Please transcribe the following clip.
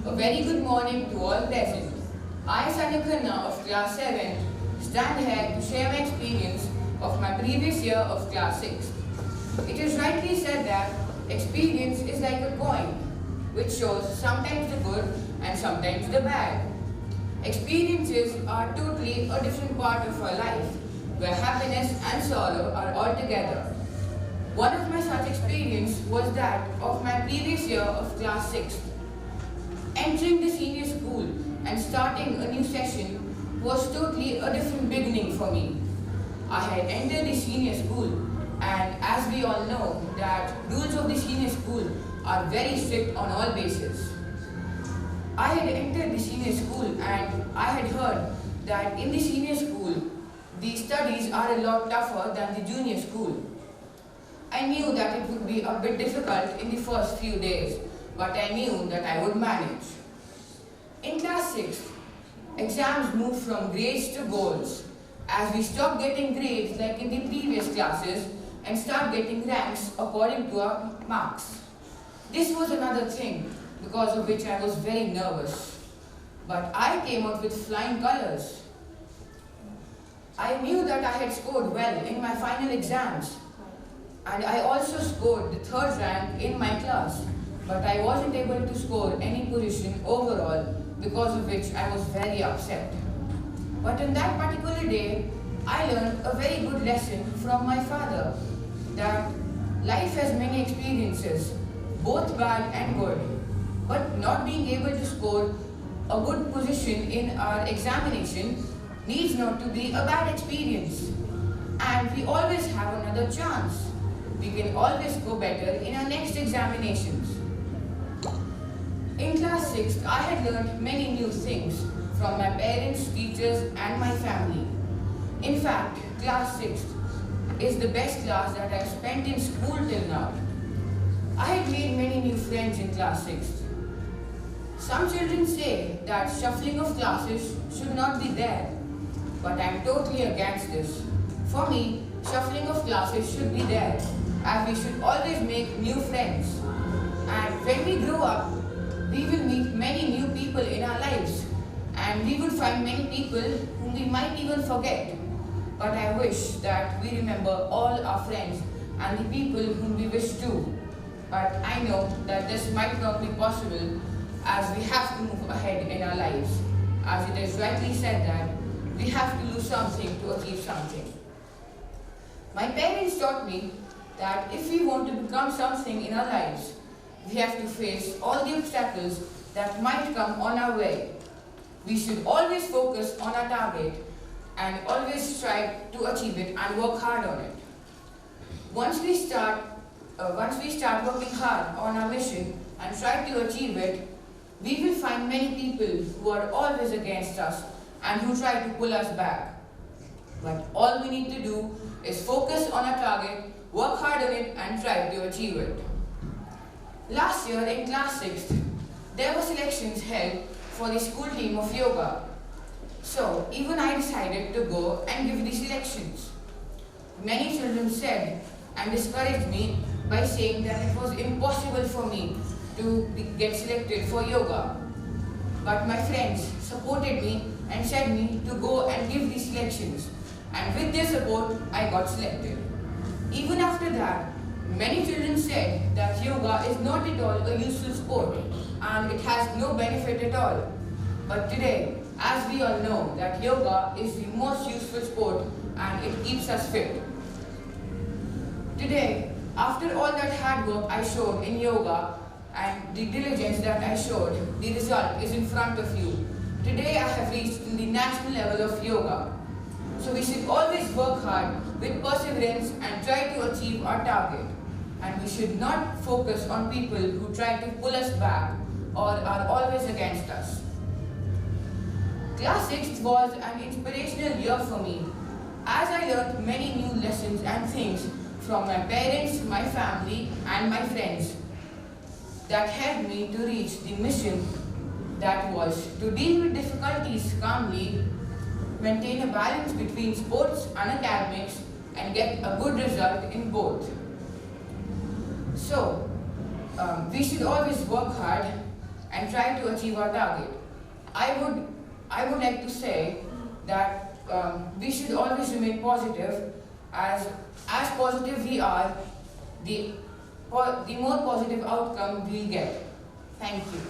A very good morning to all present. I, Sanu Khanna of class 7, stand here to share my experience of my previous year of class 6. It is rightly said that experience is like a coin, which shows sometimes the good and sometimes the bad. Experiences are totally a different part of our life, where happiness and sorrow are all together. One of my such experience was that of my previous year of class 6. Entering the senior school and starting a new session was totally a different beginning for me. I had entered the senior school, and as we all know that rules of the senior school are very strict on all bases. I had entered the senior school and I had heard that in the senior school the studies are a lot tougher than the junior school. I knew that it would be a bit difficult in the first few days, but I knew that I would manage. In class 6, exams moved from grades to goals, as we stopped getting grades like in the previous classes and start getting ranks according to our marks. This was another thing because of which I was very nervous, but I came out with flying colors. I knew that I had scored well in my final exams, and I also scored the 3rd rank in my class, but I wasn't able to score any position overall, because of which I was very upset. But on that particular day, I learned a very good lesson from my father, that life has many experiences, both bad and good, but not being able to score a good position in our examination needs not to be a bad experience. And we always have another chance. We can always go better in our next examinations. In class 6, I had learned many new things from my parents, teachers and my family. In fact, class 6 is the best class that I have spent in school till now. I had made many new friends in class 6. Some children say that shuffling of classes should not be there, but I am totally against this. For me, shuffling of classes should be there, as we should always make new friends. And when we grow up, we will meet many new people in our lives, and we will find many people whom we might even forget. But I wish that we remember all our friends and the people whom we wish to. But I know that this might not be possible, as we have to move ahead in our lives. As it is rightly said that we have to lose something to achieve something. My parents taught me that if we want to become something in our lives, we have to face all the obstacles that might come on our way. We should always focus on our target and always strive to achieve it and work hard on it. Once we start working hard on our mission and try to achieve it, we will find many people who are always against us and who try to pull us back. But all we need to do is focus on our target, work hard on it and try to achieve it. Last year in class 6, there were selections held for the school team of yoga. So even I decided to go and give the selections. Many children said and discouraged me by saying that it was impossible for me to get selected for yoga. But my friends supported me and said me to go and give the selections. And with their support, I got selected. Even after that, many children said that yoga is not at all a useful sport and it has no benefit at all. But today, as we all know that yoga is the most useful sport and it keeps us fit. Today, after all that hard work I showed in yoga and the diligence that I showed, the result is in front of you. Today I have reached the national level of yoga. So we should always work hard with perseverance and try to achieve our target. And we should not focus on people who try to pull us back or are always against us. Class 6 was an inspirational year for me, as I learned many new lessons and things from my parents, my family and my friends that helped me to reach the mission that was to deal with difficulties calmly, maintain a balance between sports and academics and get a good result in both. So, we should always work hard and try to achieve our target. I would like to say that we should always remain positive. As positive we are, the more positive outcome we'll get. Thank you.